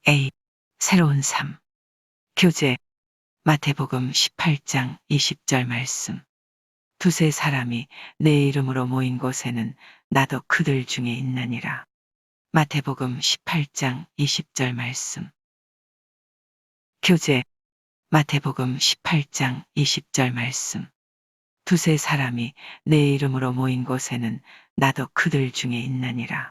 A. 새로운 삶. 교재 마태복음 18장 20절 말씀. 두세 사람이 내 이름으로 모인 곳에는 나도 그들 중에 있느니라. 마태복음 18장 20절 말씀. 교재 마태복음 18장 20절 말씀. 두세 사람이 내 이름으로 모인 곳에는 나도 그들 중에 있느니라.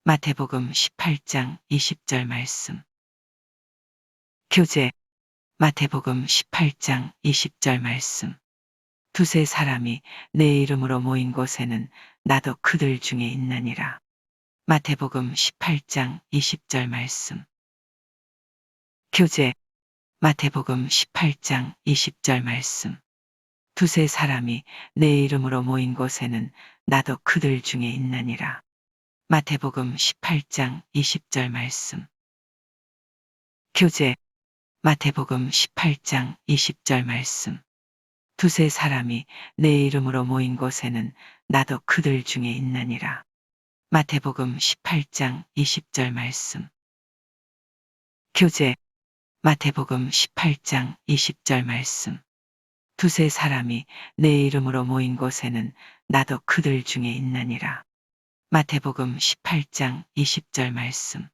마태복음 18장 20절 말씀. 교재 마태복음 18장 20절 말씀. 두세 사람이 내 이름으로 모인 곳에는 나도 그들 중에 있느니라. 마태복음 18장 20절 말씀. 교재 마태복음 18장 20절 말씀. 두세 사람이 내 이름으로 모인 곳에는 나도 그들 중에 있느니라. 마태복음 18장 20절 말씀. 교재 마태복음 18장 20절 말씀. 두세 사람이 내 이름으로 모인 곳에는 나도 그들 중에 있느니라. 마태복음 18장 20절 말씀. 교재 마태복음 18장 20절 말씀. 두세 사람이 내 이름으로 모인 곳에는 나도 그들 중에 있느니라. 마태복음 18장 20절 말씀.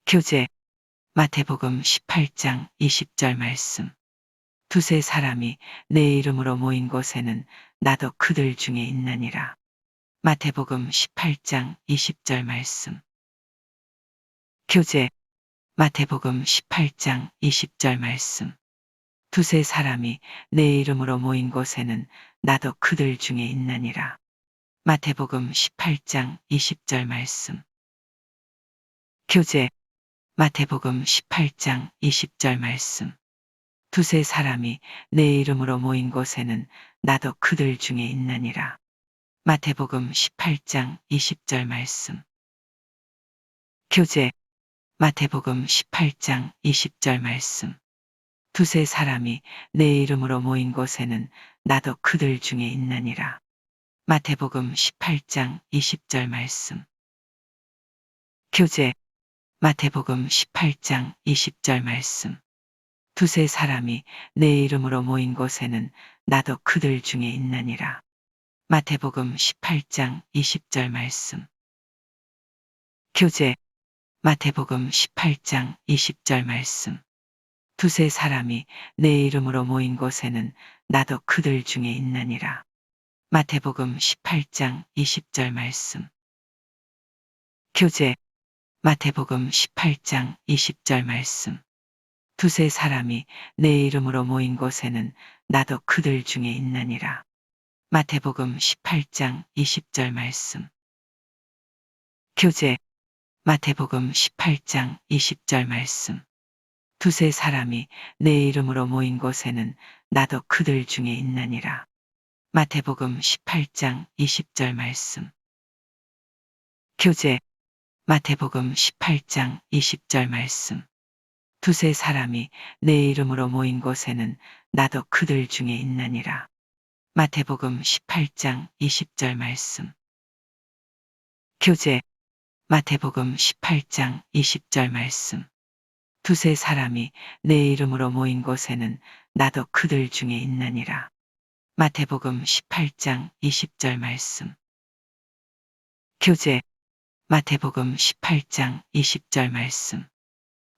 교재 마태복음 18장 20절 말씀. 두세 사람이 내 이름으로 모인 곳에는 나도 그들 중에 있느니라. 마태복음 18장 20절 말씀. 교재 마태복음 18장 20절 말씀. 두세 사람이 내 이름으로 모인 곳에는 나도 그들 중에 있느니라. 마태복음 18장 20절 말씀. 교재 마태복음 18장 20절 말씀. 두세 사람이 내 이름으로 모인 곳에는 나도 그들 중에 있느니라. 마태복음 18장 20절 말씀. 교재 마태복음 18장 20절 말씀. 두세 사람이 내 이름으로 모인 곳에는 나도 그들 중에 있느니라. 마태복음 18장 20절 말씀. 교재 마태복음 18장 20절 말씀. 두세 사람이 내 이름으로 모인 곳에는 나도 그들 중에 있느니라. 마태복음 18장 20절 말씀. 교재 마태복음 18장 20절 말씀. 두세 사람이 내 이름으로 모인 곳에는 나도 그들 중에 있느니라. 마태복음 18장 20절 말씀. 교재 마태복음 18장 20절 말씀. 두세 사람이 내 이름으로 모인 곳에는 나도 그들 중에 있느니라. 마태복음 18장 20절 말씀. 교재 마태복음 18장 20절 말씀. 두세 사람이 내 이름으로 모인 곳에는 나도 그들 중에 있느니라. 마태복음 18장 20절 말씀. 교재 마태복음 18장 20절 말씀. 두세 사람이 내 이름으로 모인 곳에는 나도 그들 중에 있느니라. 마태복음 18장 20절 말씀. 교재 마태복음 18장 20절 말씀. 두세 사람이 내 이름으로 모인 곳에는 나도 그들 중에 있느니라. 마태복음 18장 20절 말씀. 교재 마태복음 18장 20절 말씀.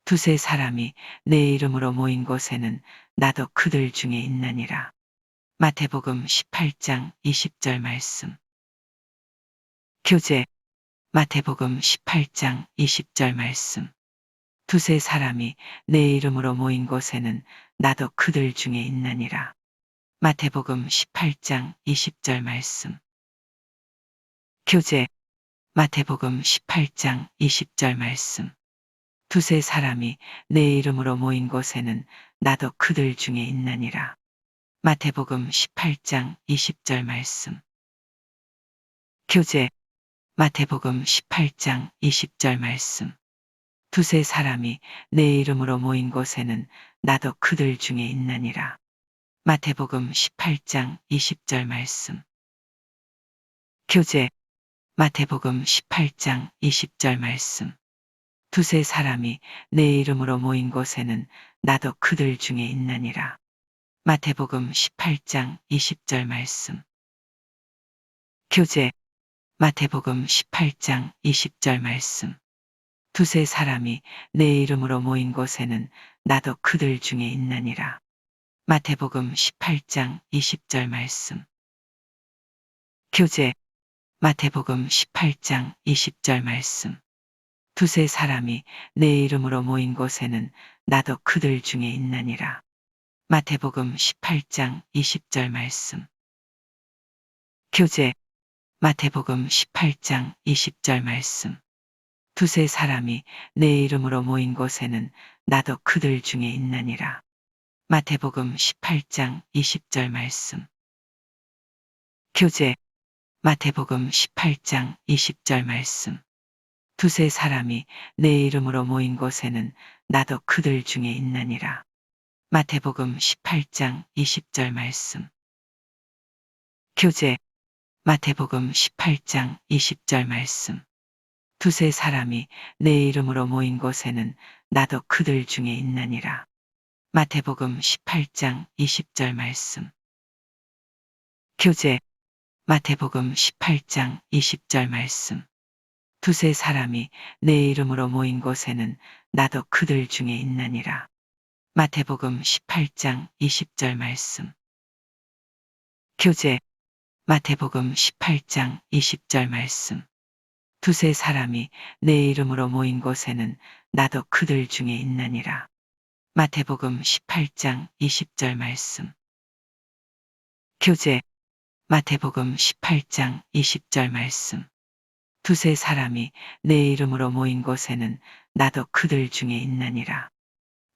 두세 사람이 내 이름으로 모인 곳에는 나도 그들 중에 있느니라. 마태복음 18장 20절 말씀. 교재 마태복음 18장 20절 말씀. 두세 사람이 내 이름으로 모인 곳에는 나도 그들 중에 있느니라. 마태복음 18장 20절 말씀. 교재 마태복음 18장 20절 말씀. 두세 사람이 내 이름으로 모인 곳에는 나도 그들 중에 있느니라. 마태복음 18장 20절 말씀. 교재 마태복음 18장 20절 말씀. 두세 사람이 내 이름으로 모인 곳에는 나도 그들 중에 있느니라. 마태복음 18장 20절 말씀. 교재 마태복음 18장 20절 말씀. 두세 사람이 내 이름으로 모인 곳에는 나도 그들 중에 있나니라. 마태복음 18장 20절 말씀. 교재 마태복음 18장 20절 말씀. 두세 사람이 내 이름으로 모인 곳에는 나도 그들 중에 있나니라. 마태복음 18장 20절 말씀. 교재 마태복음 18장 20절 말씀. 두세 사람이 내 이름으로 모인 곳에는 나도 그들 중에 있나니라. 마태복음 18장 20절 말씀. 교재 마태복음 18장 20절 말씀. 두세 사람이 내 이름으로 모인 곳에는 나도 그들 중에 있나니라. 마태복음 18장 20절 말씀. 교재 마태복음 18장 20절 말씀. 두세 사람이 내 이름으로 모인 곳에는 나도 그들 중에 있나니라. 마태복음 18장 20절 말씀. 교재 마태복음 18장 20절 말씀. 두세 사람이 내 이름으로 모인 곳에는 나도 그들 중에 있나니라. 마태복음 18장 20절 말씀. 교재 마태복음 18장 20절 말씀. 두세 사람이 내 이름으로 모인 곳에는 나도 그들 중에 있나니라. 마태복음 18장 20절 말씀. 교재 마태복음 18장 20절 말씀. 두세 사람이 내 이름으로 모인 곳에는 나도 그들 중에 있나니라. 마태복음 18장 20절 말씀. 교재 마태복음 18장 20절 말씀. 두세 사람이 내 이름으로 모인 곳에는 나도 그들 중에 있나니라.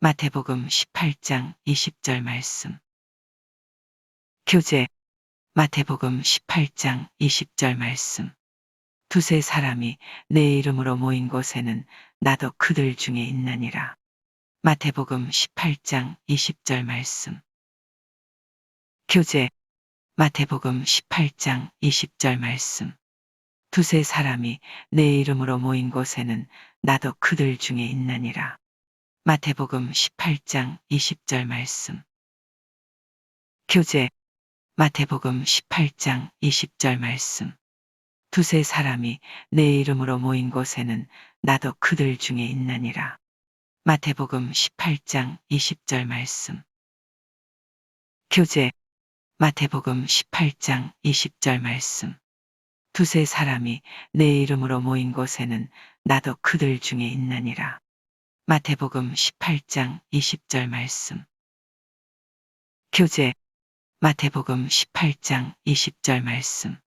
마태복음 18장 20절 말씀. 교재 마태복음 18장 20절 말씀. 두세 사람이 내 이름으로 모인 곳에는 나도 그들 중에 있나니라. 마태복음 18장 20절 말씀. 교재 마태복음 18장 20절 말씀. 두세 사람이 내 이름으로 모인 곳에는 나도 그들 중에 있나니라. 마태복음 18장 20절 말씀. 교재 마태복음 18장 20절 말씀. 두세 사람이 내 이름으로 모인 곳에는 나도 그들 중에 있나니라. 마태복음 18장 20절 말씀. 교재 마태복음 18장 20절 말씀. 두세 사람이 내 이름으로 모인 곳에는 나도 그들 중에 있나니라. 마태복음 18장 20절 말씀. 교재 마태복음 18장 20절 말씀.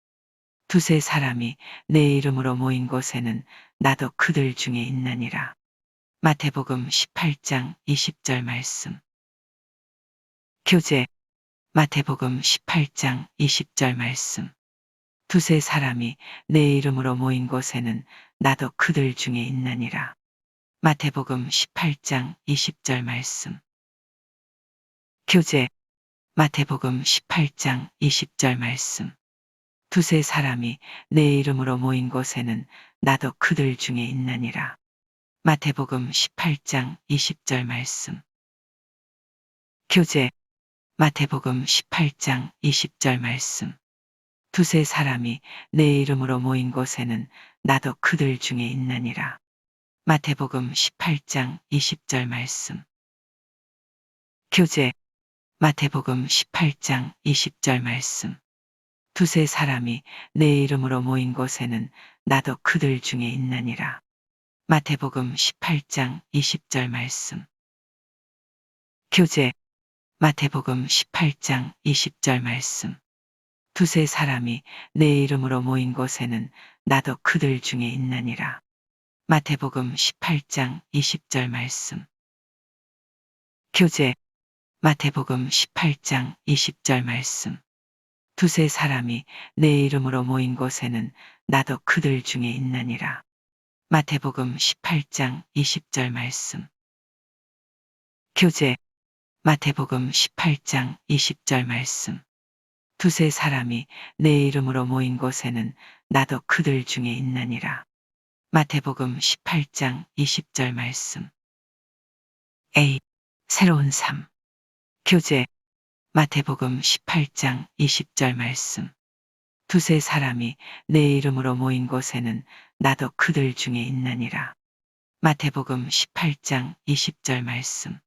두세 사람이 내 이름으로 모인 곳에는 나도 그들 중에 있나니라. 마태복음 18장 20절 말씀. 교재 마태복음 18장 20절 말씀. 두세 사람이 내 이름으로 모인 곳에는 나도 그들 중에 있나니라. 마태복음 18장 20절 말씀. 교재 마태복음 18장 20절 말씀. 두세 사람이 내 이름으로 모인 곳에는 나도 그들 중에 있나니라. 마태복음 18장 20절 말씀. 교재 마태복음 18장 20절 말씀. 두세 사람이 내 이름으로 모인 곳에는 나도 그들 중에 있나니라. 마태복음 18장 20절 말씀. 교재 마태복음 18장 20절 말씀. 두세 사람이 내 이름으로 모인 곳에는 나도 그들 중에 있나니라. 마태복음 18장 20절 말씀. 교재 마태복음 18장 20절 말씀. 두세 사람이 내 이름으로 모인 곳에는 나도 그들 중에 있나니라. 마태복음 18장 20절 말씀. 교재 마태복음 18장 20절 말씀. 두세 사람이 내 이름으로 모인 곳에는 나도 그들 중에 있나니라. 마태복음 18장 20절 말씀. 교재 마태복음 18장 20절 말씀. 두세 사람이 내 이름으로 모인 곳에는 나도 그들 중에 있나니라. 마태복음 18장 20절 말씀. A. 새로운 삶. 교재. 마태복음 18장 20절 말씀. 두세 사람이 내 이름으로 모인 곳에는 나도 그들 중에 있느니라. 마태복음 18장 20절 말씀.